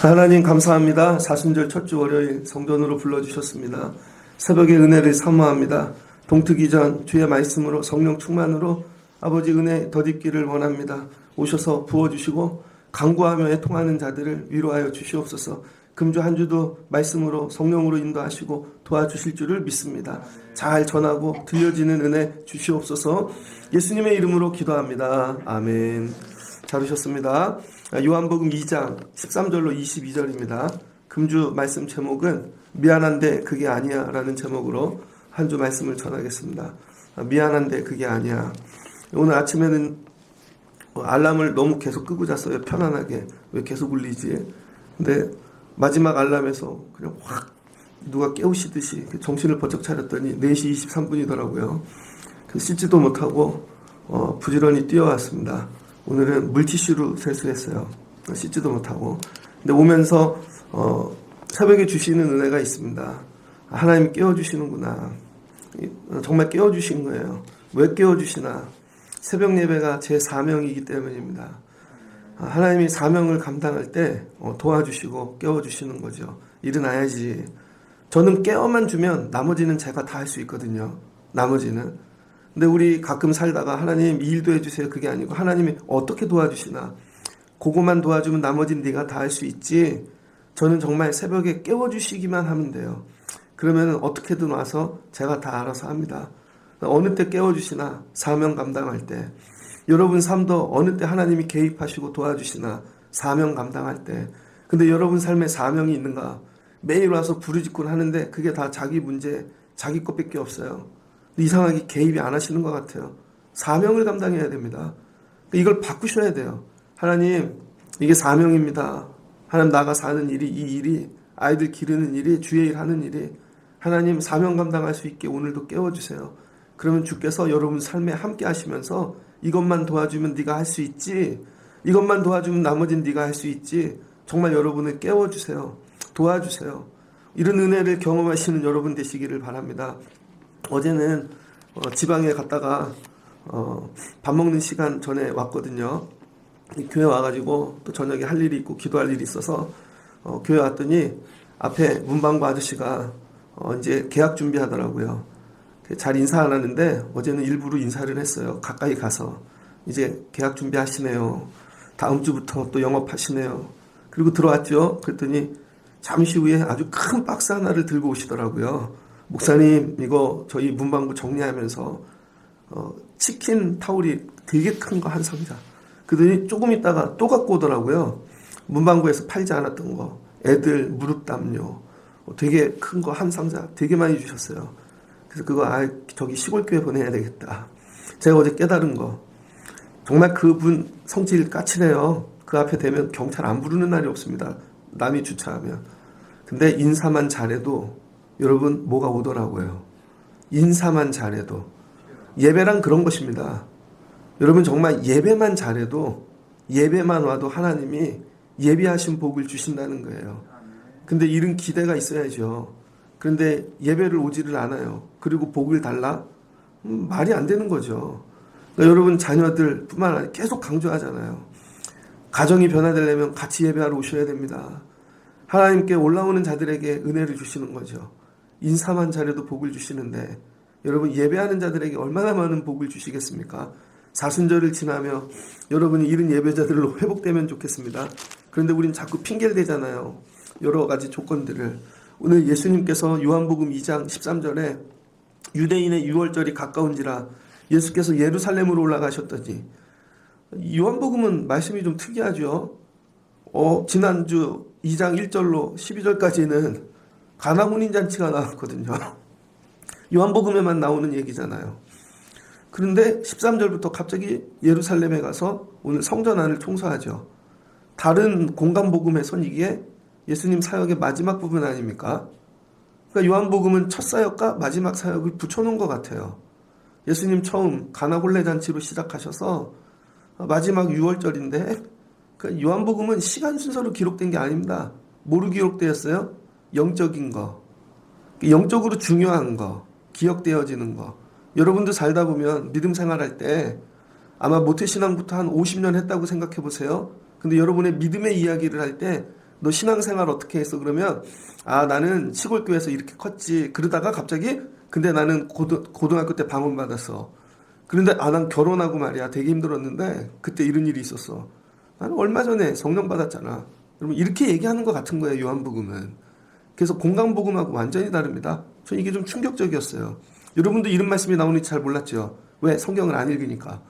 하나님 감사합니다. 사순절 첫 주 월요일 성전으로 불러주셨습니다. 새벽의 은혜를 사모합니다. 동트기 전 주의 말씀으로 성령 충만으로 아버지 은혜 덧입기를 원합니다. 오셔서 부어주시고 간구하며 애통하는 자들을 위로하여 주시옵소서. 금주 한 주도 말씀으로 성령으로 인도하시고 도와주실 줄을 믿습니다. 잘 전하고 들려지는 은혜 주시옵소서. 예수님의 이름으로 기도합니다. 아멘. 잘 오셨습니다. 요한복음 2장 13절로 22절입니다. 금주 말씀 제목은 미안한데 그게 아니야 라는 제목으로 한 주 말씀을 전하겠습니다. 미안한데 그게 아니야. 오늘 아침에는 알람을 너무 계속 끄고 잤어요. 편안하게. 왜 계속 울리지? 근데 마지막 알람에서 그냥 확 누가 깨우시듯이 정신을 번쩍 차렸더니 4시 23분이더라고요. 그래서 씻지도 못하고 부지런히 뛰어왔습니다. 오늘은 물티슈로 세수했어요. 씻지도 못하고. 근데 오면서 새벽에 주시는 은혜가 있습니다. 하나님 깨워주시는구나. 정말 깨워주신 거예요. 왜 깨워주시나? 새벽 예배가 제 사명이기 때문입니다. 하나님이 사명을 감당할 때 도와주시고 깨워주시는 거죠. 일어나야지. 저는 깨워만 주면 나머지는 제가 다 할 수 있거든요. 나머지는. 근데 우리 가끔 살다가 하나님 이 일도 해주세요. 그게 아니고 하나님이 어떻게 도와주시나. 그거만 도와주면 나머지는 네가 다 할 수 있지. 저는 정말 새벽에 깨워주시기만 하면 돼요. 그러면 어떻게든 와서 제가 다 알아서 합니다. 어느 때 깨워주시나? 사명 감당할 때. 여러분 삶도 어느 때 하나님이 개입하시고 도와주시나? 사명 감당할 때. 근데 여러분 삶에 사명이 있는가? 매일 와서 부르짖곤 하는데 그게 다 자기 문제, 자기 것밖에 없어요. 이상하게 개입이 안 하시는 것 같아요. 사명을 감당해야 됩니다. 이걸 바꾸셔야 돼요. 하나님, 이게 사명입니다. 하나님 나가 사는 일이, 이 일이, 아이들 기르는 일이, 주의 일 하는 일이 하나님 사명 감당할 수 있게 오늘도 깨워주세요. 그러면 주께서 여러분 삶에 함께 하시면서 이것만 도와주면 네가 할 수 있지. 이것만 도와주면 나머지는 네가 할 수 있지. 정말 여러분을 깨워주세요. 도와주세요. 이런 은혜를 경험하시는 여러분 되시기를 바랍니다. 어제는 지방에 갔다가 밥 먹는 시간 전에 왔거든요. 교회 와가지고 또 저녁에 할 일이 있고 기도할 일이 있어서 교회 왔더니 앞에 문방구 아저씨가 이제 계약 준비하더라고요. 잘 인사 안 하는데 어제는 일부러 인사를 했어요. 가까이 가서 이제 계약 준비하시네요. 다음 주부터 또 영업하시네요. 그리고 들어왔죠. 그랬더니 잠시 후에 아주 큰 박스 하나를 들고 오시더라고요. 목사님, 이거 저희 문방구 정리하면서 치킨 타올이 되게 큰 거 한 상자. 그러더니 조금 있다가 또 갖고 오더라고요. 문방구에서 팔지 않았던 거, 애들 무릎 담요, 되게 큰 거 한 상자 되게 많이 주셨어요. 그래서 그거 저기 시골교회 보내야 되겠다. 제가 어제 깨달은 거, 정말 그분 성질 까칠해요. 그 앞에 되면 경찰 안 부르는 날이 없습니다. 남이 주차하면. 근데 인사만 잘해도 여러분 뭐가 오더라고요. 인사만 잘해도. 예배란 그런 것입니다. 여러분 정말 예배만 잘해도, 예배만 와도 하나님이 예비하신 복을 주신다는 거예요. 근데 이런 기대가 있어야죠. 그런데 예배를 오지를 않아요. 그리고 복을 달라? 말이 안 되는 거죠. 그러니까 여러분 자녀들 뿐만 아니라 계속 강조하잖아요. 가정이 변화되려면 같이 예배하러 오셔야 됩니다. 하나님께 올라오는 자들에게 은혜를 주시는 거죠. 인사만 잘해도 복을 주시는데 여러분 예배하는 자들에게 얼마나 많은 복을 주시겠습니까? 사순절을 지나며 여러분이 이런 예배자들로 회복되면 좋겠습니다. 그런데 우린 자꾸 핑계를 대잖아요. 여러 가지 조건들을. 오늘 예수님께서 요한복음 2장 13절에 유대인의 유월절이 가까운지라 예수께서 예루살렘으로 올라가셨더니, 요한복음은 말씀이 좀 특이하죠. 지난주 2장 1절로 12절까지는 가나 혼인잔치가 나왔거든요. 요한복음에만 나오는 얘기잖아요. 그런데 13절부터 갑자기 예루살렘에 가서 오늘 성전 안을 청소하죠. 다른 공간복음에선 이게 예수님 사역의 마지막 부분 아닙니까? 그러니까 요한복음은 첫 사역과 마지막 사역을 붙여놓은 것 같아요. 예수님 처음 가나 혼례잔치로 시작하셔서 마지막 6월절인데, 그러니까 요한복음은 시간 순서로 기록된 게 아닙니다. 뭐로 기록되었어요? 영적인 거, 영적으로 중요한 거, 기억되어지는 거. 여러분도 살다 보면 믿음 생활할 때 아마 모태신앙부터 한 50년 했다고 생각해 보세요. 근데 여러분의 믿음의 이야기를 할 때 너 신앙생활 어떻게 했어? 그러면 아, 나는 시골교회에서 이렇게 컸지. 그러다가 갑자기 근데 나는 고등학교 때 방문 받았어. 그런데 아, 난 결혼하고 말이야 되게 힘들었는데 그때 이런 일이 있었어. 나는 얼마 전에 성령 받았잖아. 여러분 이렇게 얘기하는 것 같은 거예요, 요한복음은. 그래서 공강복음하고 완전히 다릅니다. 저 이게 좀 충격적이었어요. 여러분도 이런 말씀이 나오는지 잘 몰랐죠. 왜? 성경을 안 읽으니까.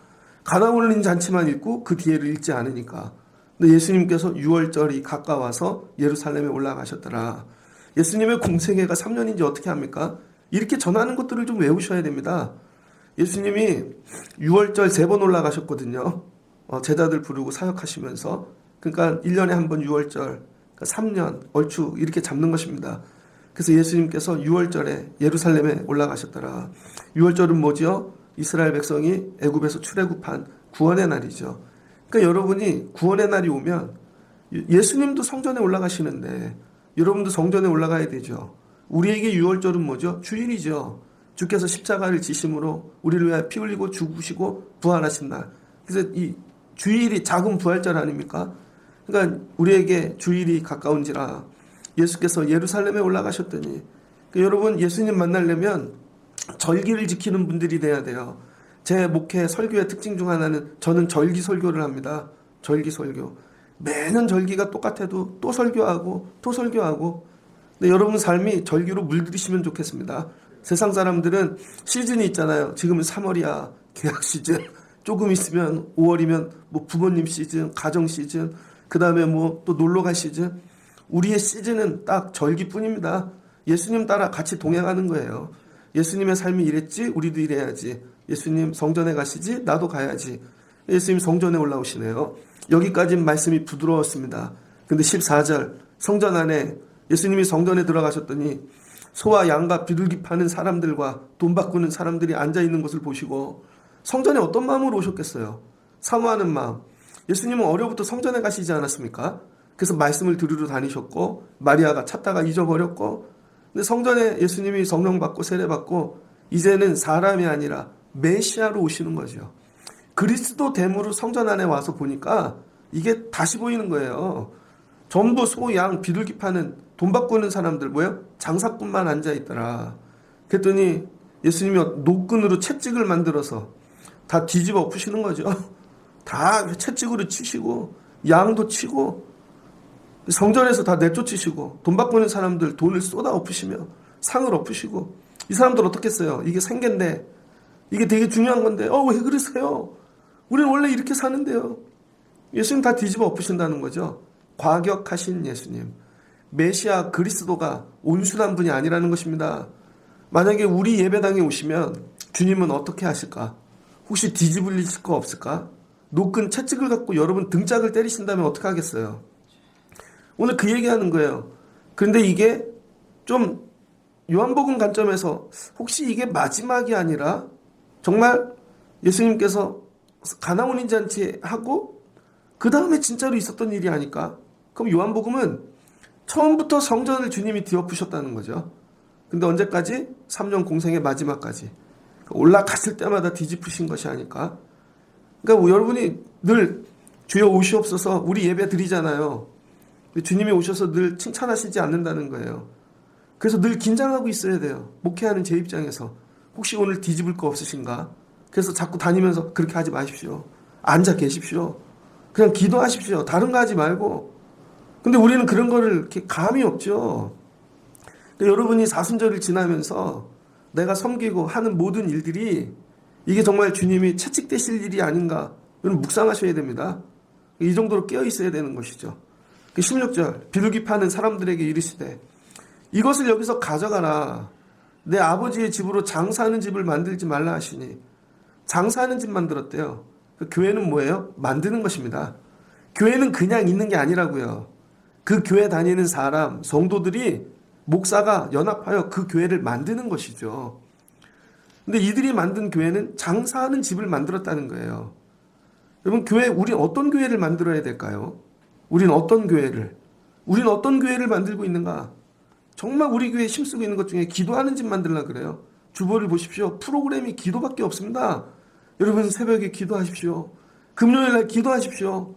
가나 올린 잔치만 읽고 그 뒤에를 읽지 않으니까. 근데 예수님께서 6월절이 가까워서 예루살렘에 올라가셨더라. 예수님의 공생애가 3년인지 어떻게 합니까? 이렇게 전하는 것들을 좀 외우셔야 됩니다. 예수님이 6월절 3번 올라가셨거든요. 제자들 부르고 사역하시면서. 그러니까 1년에 한 번 6월절, 그러니까 3년, 얼추 이렇게 잡는 것입니다. 그래서 예수님께서 6월절에 예루살렘에 올라가셨더라. 6월절은 뭐죠? 이스라엘 백성이 애굽에서 출애굽한 구원의 날이죠. 그러니까 여러분이 구원의 날이 오면 예수님도 성전에 올라가시는데 여러분도 성전에 올라가야 되죠. 우리에게 6월절은 뭐죠? 주일이죠. 주께서 십자가를 지심으로 우리를 위하여 피 흘리고 죽으시고 부활하신 날. 그래서 이 주일이 작은 부활절 아닙니까? 그러니까 우리에게 주일이 가까운지라 예수께서 예루살렘에 올라가셨더니 여러분 예수님 만나려면 절기를 지키는 분들이 돼야 돼요. 제 목회 설교의 특징 중 하나는 저는 절기 설교를 합니다. 절기 설교. 매년 절기가 똑같아도 또 설교하고 또 설교하고. 근데 여러분 삶이 절기로 물들이시면 좋겠습니다. 세상 사람들은 시즌이 있잖아요. 지금은 3월이야. 계약 시즌. 조금 있으면 5월이면 뭐 부모님 시즌, 가정 시즌, 그 다음에 뭐 또 놀러 갈 시즌. 우리의 시즌은 딱 절기뿐입니다. 예수님 따라 같이 동행하는 거예요. 예수님의 삶이 이랬지, 우리도 이래야지. 예수님 성전에 가시지, 나도 가야지. 예수님 성전에 올라오시네요. 여기까지는 말씀이 부드러웠습니다. 근데 14절 성전 안에 예수님이 성전에 들어가셨더니 소와 양과 비둘기 파는 사람들과 돈 바꾸는 사람들이 앉아있는 것을 보시고 성전에 어떤 마음으로 오셨겠어요? 사모하는 마음. 예수님은 어려부터 성전에 가시지 않았습니까? 그래서 말씀을 들으러 다니셨고 마리아가 찾다가 잊어버렸고 근데 성전에 예수님이 성령 받고 세례 받고 이제는 사람이 아니라 메시아로 오시는 거죠. 그리스도 됨으로 성전 안에 와서 보니까 이게 다시 보이는 거예요. 전부 소, 양, 비둘기 파는 돈 바꾸는 사람들 뭐예요? 장사꾼만 앉아있더라. 그랬더니 예수님이 노끈으로 채찍을 만들어서 다 뒤집어 엎으시는 거죠. 다 채찍으로 치시고 양도 치고 성전에서 다 내쫓으시고 돈 바꾸는 사람들 돈을 쏟아 엎으시며 상을 엎으시고 이 사람들 어떻겠어요? 이게 생계인데 이게 되게 중요한 건데 왜 그러세요? 우리는 원래 이렇게 사는데요. 예수님 다 뒤집어 엎으신다는 거죠. 과격하신 예수님. 메시아 그리스도가 온순한 분이 아니라는 것입니다. 만약에 우리 예배당에 오시면 주님은 어떻게 하실까? 혹시 뒤집으실 거 없을까? 노끈 채찍을 갖고 여러분 등짝을 때리신다면 어떻게 하겠어요? 오늘 그 얘기하는 거예요. 그런데 이게 좀 요한복음 관점에서 혹시 이게 마지막이 아니라 정말 예수님께서 가나 올린 잔치 하고 그 다음에 진짜로 있었던 일이 아닐까? 그럼 요한복음은 처음부터 성전을 주님이 뒤엎으셨다는 거죠. 근데 언제까지? 3년 공생의 마지막까지. 올라갔을 때마다 뒤집으신 것이 아닐까? 그러니까 여러분이 늘 주여 오시옵소서 우리 예배 드리잖아요. 주님이 오셔서 늘 칭찬하시지 않는다는 거예요. 그래서 늘 긴장하고 있어야 돼요. 목회하는 제 입장에서. 혹시 오늘 뒤집을 거 없으신가? 그래서 자꾸 다니면서 그렇게 하지 마십시오. 앉아 계십시오. 그냥 기도하십시오. 다른 거 하지 말고. 근데 우리는 그런 거를 이렇게 감이 없죠. 그러니까 여러분이 사순절을 지나면서 내가 섬기고 하는 모든 일들이 이게 정말 주님이 채찍대실 일이 아닌가. 여러분 묵상하셔야 됩니다. 이 정도로 깨어 있어야 되는 것이죠. 16절 비둘기 파는 사람들에게 이르시되 이것을 여기서 가져가라. 내 아버지의 집으로 장사하는 집을 만들지 말라 하시니 장사하는 집 만들었대요. 교회는 뭐예요? 만드는 것입니다. 교회는 그냥 있는 게 아니라고요. 그 교회 다니는 사람, 성도들이 목사가 연합하여 그 교회를 만드는 것이죠. 근데 이들이 만든 교회는 장사하는 집을 만들었다는 거예요. 여러분 교회 우리 어떤 교회를 만들어야 될까요? 우리는 어떤 교회를 만들고 있는가? 정말 우리 교회에 힘쓰고 있는 것 중에 기도하는 집 만들려고 그래요. 주보를 보십시오. 프로그램이 기도밖에 없습니다. 여러분 새벽에 기도하십시오. 금요일날 기도하십시오.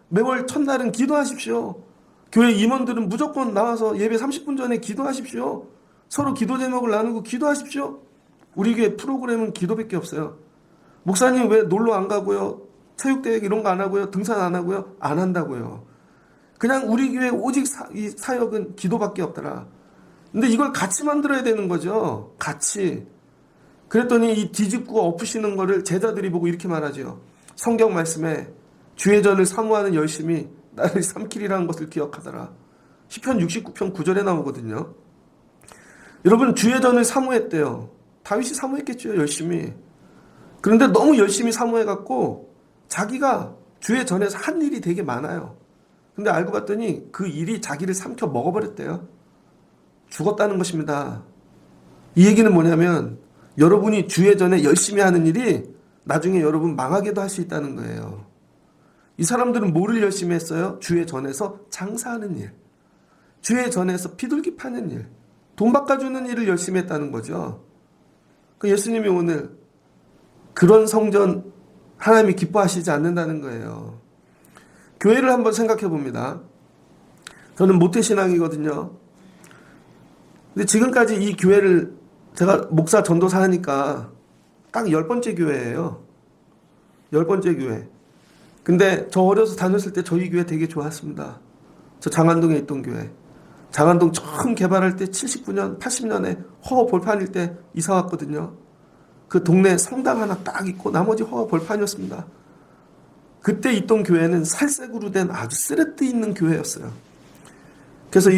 매월 첫날은 기도하십시오. 교회 임원들은 무조건 나와서 예배 30분 전에 기도하십시오. 서로 기도 제목을 나누고 기도하십시오. 우리 교회 프로그램은 기도밖에 없어요. 목사님 왜 놀러 안 가고요? 체육대회 이런 거 안 하고요? 등산 안 하고요? 안 한다고요. 그냥 우리 교회 오직 이 사역은 기도밖에 없더라. 근데 이걸 같이 만들어야 되는 거죠. 같이. 그랬더니 이 뒤집고 엎으시는 거를 제자들이 보고 이렇게 말하죠. 성경 말씀에 주의 전을 사모하는 열심이 나를 삼키리라는 것을 기억하더라. 시편 69편 9절에 나오거든요. 여러분 주의 전을 사모했대요. 다윗이 사모했겠죠. 열심히. 그런데 너무 열심히 사모해갖고 자기가 주의 전에서 한 일이 되게 많아요. 근데 알고 봤더니 그 일이 자기를 삼켜 먹어버렸대요. 죽었다는 것입니다. 이 얘기는 뭐냐면 여러분이 주의 전에 열심히 하는 일이 나중에 여러분 망하게도 할 수 있다는 거예요. 이 사람들은 뭐를 열심히 했어요? 주의 전에서 장사하는 일, 주의 전에서 비둘기 파는 일, 돈 바꿔주는 일을 열심히 했다는 거죠. 그 예수님이 오늘 그런 성전 하나님이 기뻐하시지 않는다는 거예요. 교회를 한번 생각해 봅니다. 저는 모태신앙이거든요. 근데 지금까지 이 교회를 제가 목사 전도사 하니까 딱 10번째 교회예요. 10번째 교회. 근데 저 어려서 다녔을 때 저희 교회 되게 좋았습니다. 저 장안동에 있던 교회. 장안동 처음 개발할 때 79년, 80년에 허허 벌판일 때 이사 왔거든요. 그 동네에 성당 하나 딱 있고 나머지 허허 벌판이었습니다. 그때 있던 교회는 살색으로 된 아주 쓰레기 있는 교회였어요. 그래서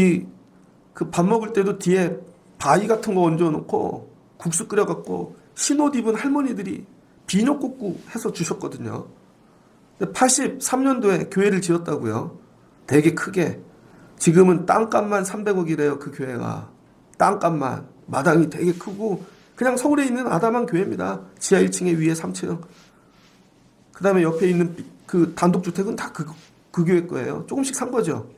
그 밥 먹을 때도 뒤에 바위 같은 거 얹어놓고 국수 끓여갖고 흰옷 입은 할머니들이 비녀국구 해서 주셨거든요. 83년도에 교회를 지었다고요. 되게 크게. 지금은 땅값만 300억이래요. 그 교회가. 땅값만. 마당이 되게 크고 그냥 서울에 있는 아담한 교회입니다. 지하 1층에 위에 3층. 그 다음에 옆에 있는 그 단독주택은 다 그 교회 거예요. 조금씩 산 거죠.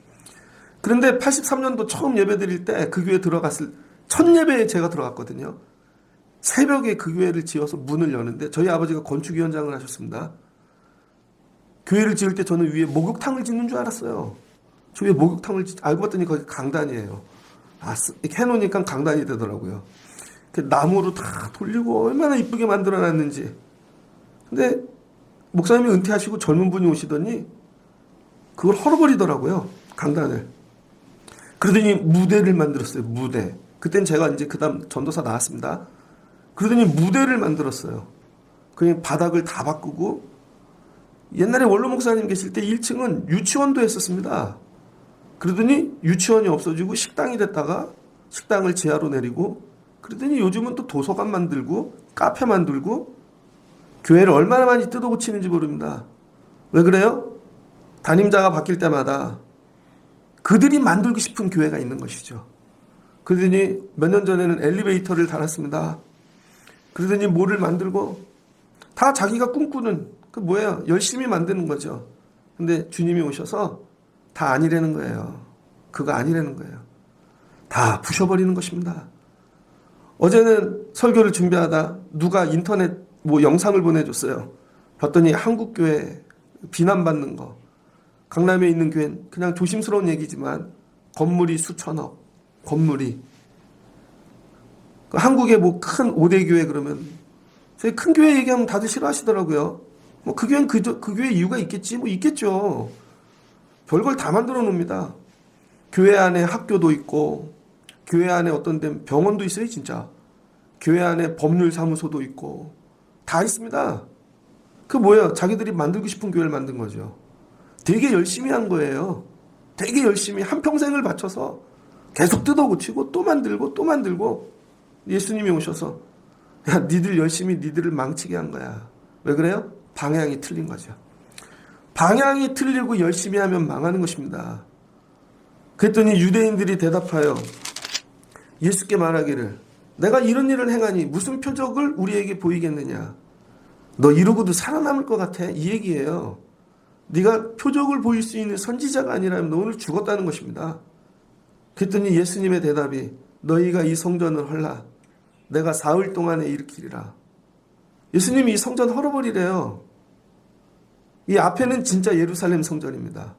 그런데 83년도 처음 예배 드릴 때 그 교회 들어갔을 첫 예배에 제가 들어갔거든요. 새벽에 그 교회를 지어서 문을 여는데 저희 아버지가 건축위원장을 하셨습니다. 교회를 지을 때 저는 위에 목욕탕을 짓는 줄 알았어요. 저 위에 목욕탕을 알고 봤더니 거기 강단이에요. 이렇게 해놓으니까 강단이 되더라고요. 나무로 다 돌리고 얼마나 이쁘게 만들어놨는지. 근데 목사님이 은퇴하시고 젊은 분이 오시더니 그걸 헐어버리더라고요. 강단을. 그러더니 무대를 만들었어요. 무대. 그땐 제가 이제 그 다음 전도사 나왔습니다. 그러더니 무대를 만들었어요. 그냥 바닥을 다 바꾸고 옛날에 원로 목사님 계실 때 1층은 유치원도 했었습니다. 그러더니 유치원이 없어지고 식당이 됐다가 식당을 지하로 내리고 그러더니 요즘은 또 도서관 만들고 카페 만들고 교회를 얼마나 많이 뜯어고치는지 모릅니다. 왜 그래요? 담임자가 바뀔 때마다 그들이 만들고 싶은 교회가 있는 것이죠. 그러더니 몇 년 전에는 엘리베이터를 달았습니다. 그러더니 뭐를 만들고 다 자기가 꿈꾸는 그 뭐예요? 열심히 만드는 거죠. 근데 주님이 오셔서 다 아니라는 거예요. 그거 아니라는 거예요. 다 부셔버리는 것입니다. 어제는 설교를 준비하다 누가 인터넷 영상을 보내줬어요. 봤더니 한국교회 비난받는 거. 강남에 있는 교회는 그냥 조심스러운 얘기지만 건물이 수천억. 건물이. 한국의 큰 5대 교회 그러면 저희 큰 교회 얘기하면 다들 싫어하시더라고요. 그 교회는 그 교회 이유가 있겠지? 있겠죠. 별걸 다 만들어 놓습니다. 교회 안에 학교도 있고 교회 안에 어떤 데는 병원도 있어요. 진짜. 교회 안에 법률사무소도 있고 다 있습니다. 그 뭐예요? 자기들이 만들고 싶은 교회를 만든 거죠. 되게 열심히 한 거예요. 되게 열심히 한평생을 바쳐서 계속 뜯어고치고 또 만들고 또 만들고 예수님이 오셔서 야 니들 열심히 니들을 망치게 한 거야. 왜 그래요? 방향이 틀린 거죠. 방향이 틀리고 열심히 하면 망하는 것입니다. 그랬더니 유대인들이 대답하여 예수께 말하기를 내가 이런 일을 행하니 무슨 표적을 우리에게 보이겠느냐. 너 이러고도 살아남을 것 같아. 이 얘기예요. 네가 표적을 보일 수 있는 선지자가 아니라면 너 오늘 죽었다는 것입니다. 그랬더니 예수님의 대답이 너희가 이 성전을 헐라. 내가 사흘 동안에 일으키리라. 예수님이 이 성전 헐어버리래요. 이 앞에는 진짜 예루살렘 성전입니다.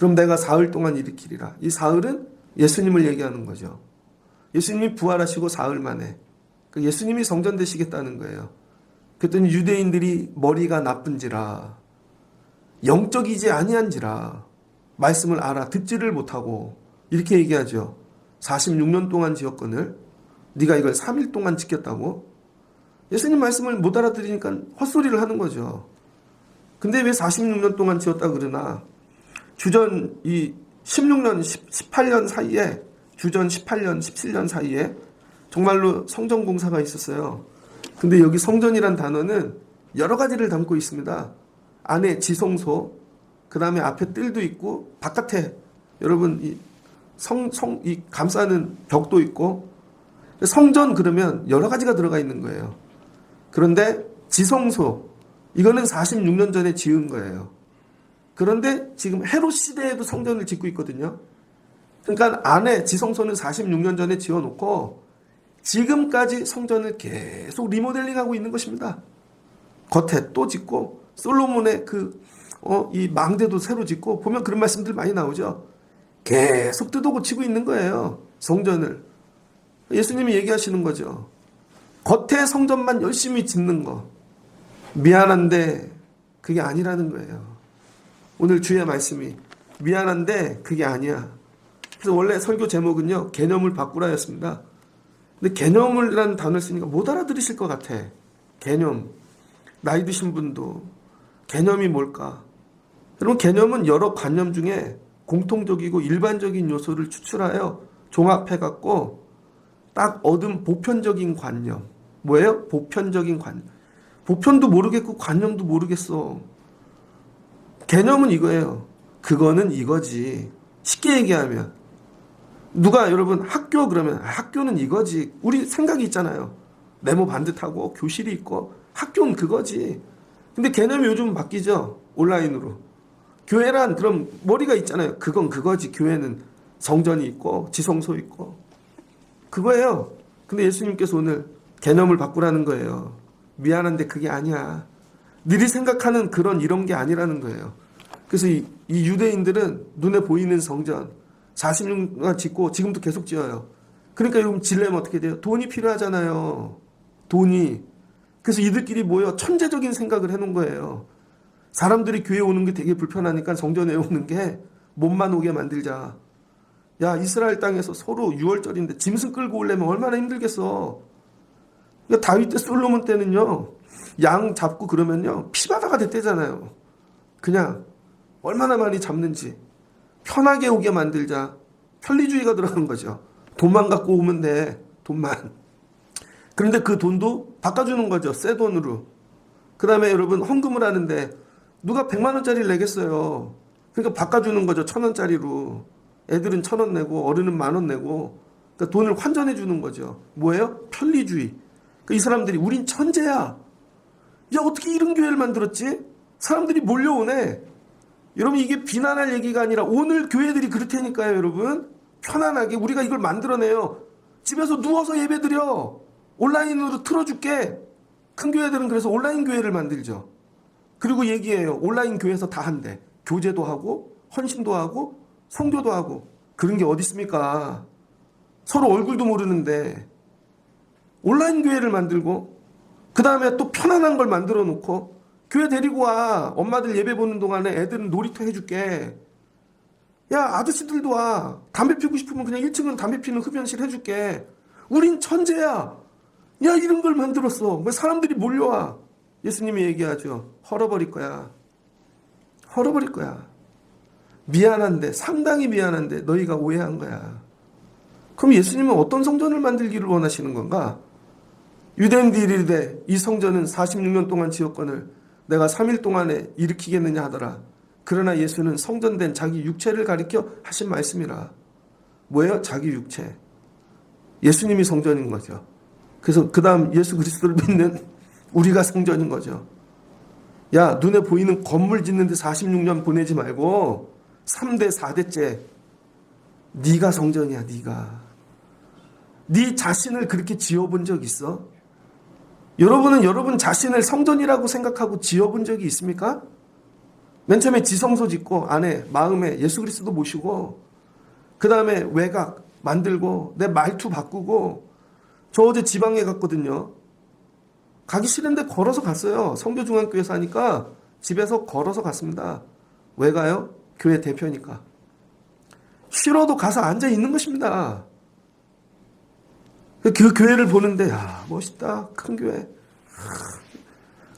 그럼 내가 사흘 동안 일으키리라. 이 사흘은 예수님을 얘기하는 거죠. 예수님이 부활하시고 사흘 만에 예수님이 성전 되시겠다는 거예요. 그랬더니 유대인들이 머리가 나쁜지라 영적이지 아니한지라 말씀을 알아 듣지를 못하고 이렇게 얘기하죠. 46년 동안 지었거늘 네가 이걸 3일 동안 지켰다고? 예수님 말씀을 못 알아들으니까 헛소리를 하는 거죠. 근데 왜 46년 동안 지었다 그러나 주전 이 16년, 18년 사이에 주전 18년, 17년 사이에 정말로 성전 공사가 있었어요. 근데 여기 성전이란 단어는 여러 가지를 담고 있습니다. 안에 지성소, 그 다음에 앞에 뜰도 있고 바깥에 여러분 이 감싸는 벽도 있고 성전 그러면 여러 가지가 들어가 있는 거예요. 그런데 지성소 이거는 46년 전에 지은 거예요. 그런데 지금 헤롯 시대에도 성전을 짓고 있거든요. 그러니까 안에 지성소는 46년 전에 지어놓고 지금까지 성전을 계속 리모델링하고 있는 것입니다. 겉에 또 짓고 솔로몬의 이 망대도 새로 짓고 보면 그런 말씀들 많이 나오죠. 계속 뜯어 고치고 있는 거예요. 성전을. 예수님이 얘기하시는 거죠. 겉에 성전만 열심히 짓는 거. 미안한데 그게 아니라는 거예요. 오늘 주의 말씀이 미안한데 그게 아니야. 그래서 원래 설교 제목은요. 개념을 바꾸라였습니다. 근데 개념이라는 단어를 쓰니까 못 알아들으실 것 같아. 개념. 나이 드신 분도 개념이 뭘까? 여러분 개념은 여러 관념 중에 공통적이고 일반적인 요소를 추출하여 종합해갖고 딱 얻은 보편적인 관념. 뭐예요? 보편적인 관념. 보편도 모르겠고 관념도 모르겠어. 개념은 이거예요. 그거는 이거지. 쉽게 얘기하면 누가 여러분 학교 그러면 학교는 이거지. 우리 생각이 있잖아요. 네모 반듯하고 교실이 있고 학교는 그거지. 근데 개념이 요즘 바뀌죠. 온라인으로. 교회란 그럼 머리가 있잖아요. 그건 그거지. 교회는 성전이 있고 지성소 있고 그거예요. 근데 예수님께서 오늘 개념을 바꾸라는 거예요. 미안한데 그게 아니야. 너희 생각하는 이런 게 아니라는 거예요. 그래서 이 유대인들은 눈에 보이는 성전 46년 짓고 지금도 계속 지어요. 그러니까 여러분 질려면 어떻게 돼요? 돈이 필요하잖아요. 돈이. 그래서 이들끼리 모여 천재적인 생각을 해놓은 거예요. 사람들이 교회 오는 게 되게 불편하니까 성전에 오는 게 몸만 오게 만들자. 야 이스라엘 땅에서 서로 6월절인데 짐승 끌고 오려면 얼마나 힘들겠어. 그러니까 다윗 때 솔로몬 때는요. 양 잡고 그러면요. 피바다가 됐대잖아요. 그냥 얼마나 많이 잡는지 편하게 오게 만들자. 편리주의가 들어간 거죠. 돈만 갖고 오면 돼. 돈만. 그런데 그 돈도 바꿔주는 거죠. 새 돈으로. 그 다음에 여러분 헌금을 하는데 누가 100만 원짜리를 내겠어요. 그러니까 바꿔주는 거죠. 1000원짜리로. 애들은 1000원 내고 어른은 10,000원 내고 그러니까 돈을 환전해 주는 거죠. 뭐예요? 편리주의. 그러니까 이 사람들이 우린 천재야. 야 어떻게 이런 교회를 만들었지? 사람들이 몰려오네. 여러분 이게 비난할 얘기가 아니라 오늘 교회들이 그렇다니까요. 여러분 편안하게 우리가 이걸 만들어내요. 집에서 누워서 예배드려. 온라인으로 틀어줄게. 큰 교회들은 그래서 온라인 교회를 만들죠. 그리고 얘기해요. 온라인 교회에서 다 한대. 교제도 하고 헌신도 하고 성교도 하고. 그런 게 어디 있습니까? 서로 얼굴도 모르는데 온라인 교회를 만들고 그 다음에 또 편안한 걸 만들어 놓고 교회 데리고 와. 엄마들 예배 보는 동안에 애들은 놀이터 해줄게. 야 아저씨들도 와. 담배 피우고 싶으면 그냥 1층은 담배 피는 흡연실 해줄게. 우린 천재야. 야 이런 걸 만들었어. 왜 사람들이 몰려와. 예수님이 얘기하죠. 헐어버릴 거야. 헐어버릴 거야. 미안한데 상당히 미안한데 너희가 오해한 거야. 그럼 예수님은 어떤 성전을 만들기를 원하시는 건가? 유대인들이 이르되 이 성전은 46년 동안 지었거늘 내가 3일 동안에 일으키겠느냐 하더라. 그러나 예수는 성전된 자기 육체를 가리켜 하신 말씀이라. 뭐예요? 자기 육체. 예수님이 성전인 거죠. 그래서 그 다음 예수 그리스도를 믿는 우리가 성전인 거죠. 야 눈에 보이는 건물 짓는데 46년 보내지 말고 3대 4대째 네가 성전이야. 네가. 네 자신을 그렇게 지어본 적 있어? 여러분은 여러분 자신을 성전이라고 생각하고 지어본 적이 있습니까? 맨 처음에 지성소 짓고 안에 마음에 예수 그리스도 모시고 그 다음에 외곽 만들고 내 말투 바꾸고. 저 어제 지방에 갔거든요. 가기 싫은데 걸어서 갔어요. 성교중앙교회에서 하니까 집에서 걸어서 갔습니다. 왜 가요? 교회 대표니까. 싫어도 가서 앉아 있는 것입니다. 그 교회를 보는데 야 멋있다. 큰 교회.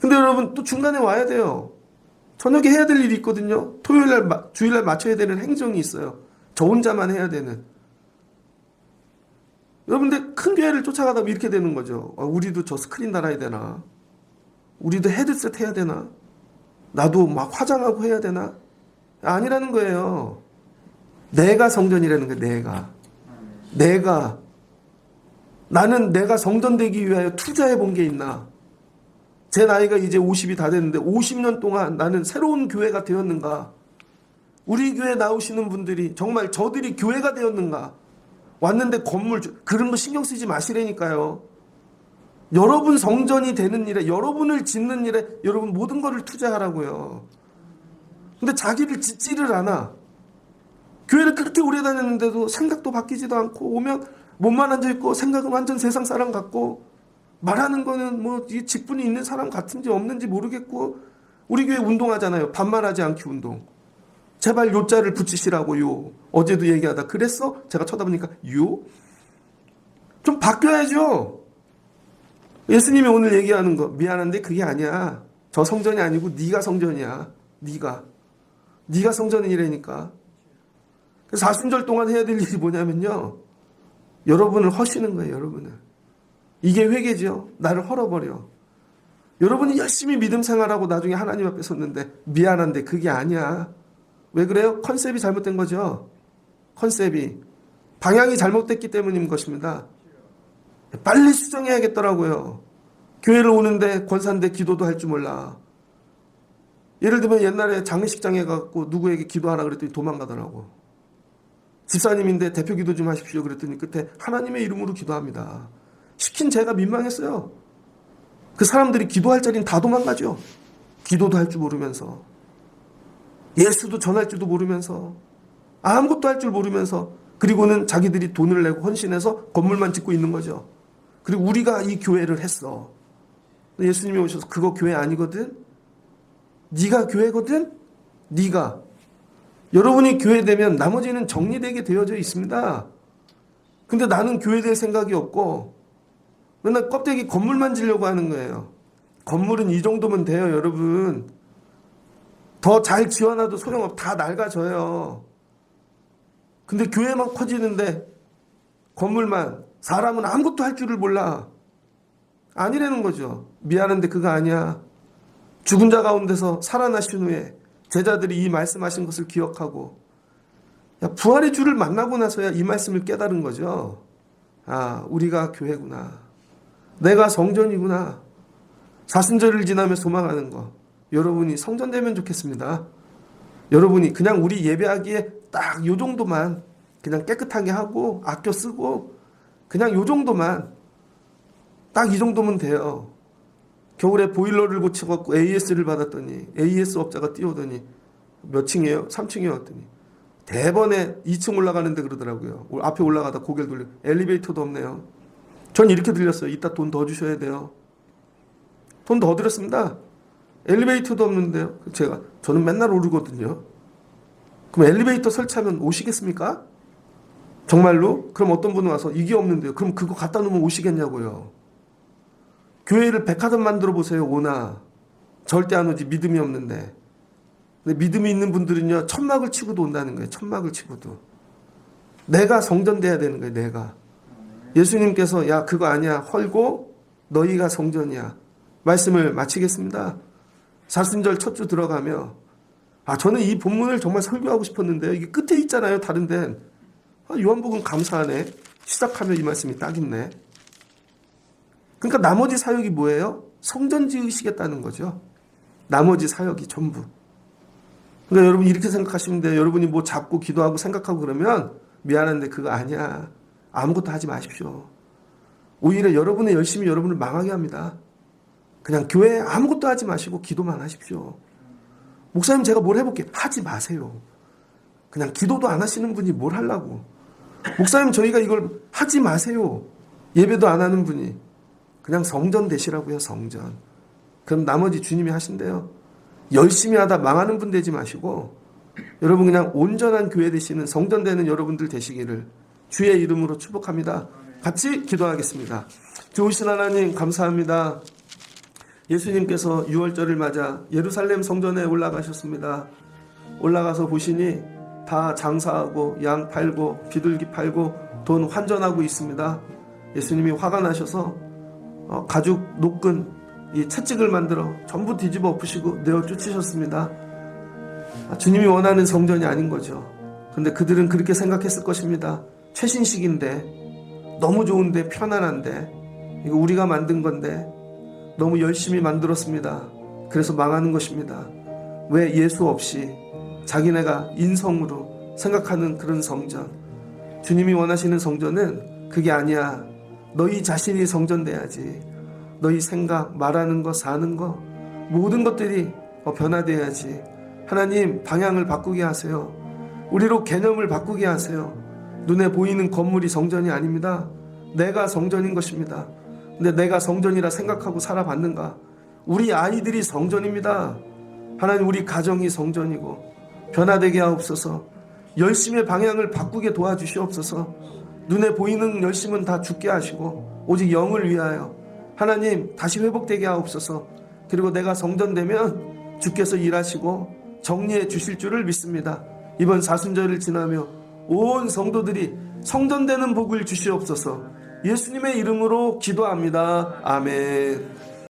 근데 여러분 또 중간에 와야 돼요. 저녁에 해야 될 일이 있거든요. 토요일날 주일날 맞춰야 되는 행정이 있어요. 저 혼자만 해야 되는. 여러분들 큰 교회를 쫓아가다 이렇게 되는 거죠. 우리도 저 스크린 달아야 되나? 우리도 헤드셋 해야 되나? 나도 막 화장하고 해야 되나? 아니라는 거예요. 내가 성전이라는 거예요. 내가. 나는 내가 성전 되기 위하여 투자해 본 게 있나? 제 나이가 이제 50이 다 됐는데 50년 동안 나는 새로운 교회가 되었는가? 우리 교회 나오시는 분들이 정말 저들이 교회가 되었는가? 왔는데 건물 그런 거 신경 쓰지 마시라니까요. 여러분 성전이 되는 일에, 여러분을 짓는 일에 여러분 모든 거를 투자하라고요. 근데 자기를 짓지를 않아. 교회를 그렇게 오래 다녔는데도 생각도 바뀌지도 않고 오면 몸만 앉아있고 생각은 완전 세상 사람 같고 말하는 거는 뭐 직분이 있는 사람 같은지 없는지 모르겠고. 우리 교회 운동하잖아요. 반말하지 않기 운동. 제발 요자를 붙이시라고요. 어제도 얘기하다 그랬어? 제가 쳐다보니까 요? 좀 바뀌어야죠. 예수님이 오늘 얘기하는 거 미안한데 그게 아니야. 저 성전이 아니고 네가 성전이야. 네가 성전이라니까. 그래서 40절 동안 해야 될 일이 뭐냐면요. 여러분을 허시는 거예요. 여러분을. 이게 회개죠. 나를 헐어버려. 여러분이 열심히 믿음 생활하고 나중에 하나님 앞에 섰는데 미안한데 그게 아니야. 왜 그래요? 컨셉이 잘못된 거죠. 컨셉이. 방향이 잘못됐기 때문인 것입니다. 빨리 수정해야겠더라고요. 교회를 오는데 권사인데 기도도 할 줄 몰라. 예를 들면 옛날에 장례식장에 가고 누구에게 기도하라 그랬더니 도망가더라고. 집사님인데 대표 기도 좀 하십시오 그랬더니 끝에 하나님의 이름으로 기도합니다. 시킨 제가 민망했어요. 그 사람들이 기도할 자리는 다 도망가죠. 기도도 할 줄 모르면서. 예수도 전할 줄도 모르면서. 아무것도 할 줄 모르면서. 그리고는 자기들이 돈을 내고 헌신해서 건물만 짓고 있는 거죠. 그리고 우리가 이 교회를 했어. 예수님이 오셔서 그거 교회 아니거든? 네가 교회거든? 네가. 여러분이 교회 되면 나머지는 정리되게 되어져 있습니다. 근데 나는 교회 될 생각이 없고 맨날 껍데기 건물만 지려고 하는 거예요. 건물은 이 정도면 돼요, 여러분. 더 잘 지어놔도 소용없어. 다 낡아져요. 근데 교회만 커지는데 건물만, 사람은 아무것도 할 줄을 몰라. 아니라는 거죠. 미안한데 그거 아니야. 죽은 자 가운데서 살아나신 후에 제자들이 이 말씀하신 것을 기억하고 부활의 주를 만나고 나서야 이 말씀을 깨달은 거죠. 아, 우리가 교회구나. 내가 성전이구나. 사순절을 지나며 소망하는 거. 여러분이 성전 되면 좋겠습니다. 여러분이 그냥 우리 예배하기에 딱 요 정도만 그냥 깨끗하게 하고 아껴 쓰고 그냥 요 정도만 딱 이 정도면 돼요. 겨울에 보일러를 고쳐갖고 AS를 받았더니 AS 업자가 뛰어오더니 몇 층이에요? 3층이요? 왔더니 대번에 2층 올라가는데 그러더라고요. 앞에 올라가다 고개를 돌려 엘리베이터도 없네요. 전 이렇게 들렸어요. 이따 돈 더 주셔야 돼요. 돈 더 드렸습니다. 엘리베이터도 없는데요. 저는 맨날 오르거든요. 그럼 엘리베이터 설치하면 오시겠습니까? 정말로? 그럼 어떤 분은 와서 이게 없는데요. 그럼 그거 갖다 놓으면 오시겠냐고요. 교회를 백화점 만들어 보세요. 오나. 절대 안 오지. 믿음이 없는데. 근데 믿음이 있는 분들은요. 천막을 치고도 온다는 거예요. 천막을 치고도. 내가 성전돼야 되는 거예요. 내가. 예수님께서 야 그거 아니야. 헐고 너희가 성전이야. 말씀을 마치겠습니다. 사순절 첫 주 들어가며 저는 이 본문을 정말 설교하고 싶었는데요. 이게 끝에 있잖아요. 다른 데는. 요한복음 감사하네. 시작하면 이 말씀이 딱 있네. 그러니까 나머지 사역이 뭐예요? 성전 지으시겠다는 거죠. 나머지 사역이 전부. 그러니까 여러분 이렇게 생각하시면 돼요. 여러분이 뭐 잡고 기도하고 생각하고 그러면 미안한데 그거 아니야. 아무것도 하지 마십시오. 오히려 여러분의 열심이 여러분을 망하게 합니다. 그냥 교회에 아무것도 하지 마시고 기도만 하십시오. 목사님 제가 뭘 해볼게. 하지 마세요. 그냥 기도도 안 하시는 분이 뭘 하려고. 목사님 저희가 이걸 하지 마세요. 예배도 안 하는 분이. 그냥 성전 되시라고요. 성전. 그럼 나머지 주님이 하신대요. 열심히 하다 망하는 분 되지 마시고 여러분 그냥 온전한 교회 되시는 성전 되는 여러분들 되시기를 주의 이름으로 축복합니다. 같이 기도하겠습니다. 좋으신 하나님 감사합니다. 예수님께서 6월절을 맞아 예루살렘 성전에 올라가셨습니다. 올라가서 보시니 다 장사하고 양 팔고 비둘기 팔고 돈 환전하고 있습니다. 예수님이 화가 나셔서 가죽 노끈 이 채찍을 만들어 전부 뒤집어 엎으시고 내어 쫓으셨습니다. 주님이 원하는 성전이 아닌 거죠. 그런데 그들은 그렇게 생각했을 것입니다. 최신식인데 너무 좋은데 편안한데 이거 우리가 만든 건데 너무 열심히 만들었습니다. 그래서 망하는 것입니다. 왜 예수 없이 자기네가 인성으로 생각하는 그런 성전. 주님이 원하시는 성전은 그게 아니야. 너희 자신이 성전 돼야지. 너희 생각, 말하는 거, 사는 거 모든 것들이 변화돼야지. 하나님 방향을 바꾸게 하세요. 우리로 개념을 바꾸게 하세요. 눈에 보이는 건물이 성전이 아닙니다. 내가 성전인 것입니다. 근데 내가 성전이라 생각하고 살아봤는가? 우리 아이들이 성전입니다. 하나님 우리 가정이 성전이고 변화되게 하옵소서. 열심의 방향을 바꾸게 도와주시옵소서. 눈에 보이는 열심은 다 죽게 하시고 오직 영을 위하여 하나님 다시 회복되게 하옵소서. 그리고 내가 성전되면 주께서 일하시고 정리해 주실 줄을 믿습니다. 이번 사순절을 지나며 온 성도들이 성전되는 복을 주시옵소서. 예수님의 이름으로 기도합니다. 아멘.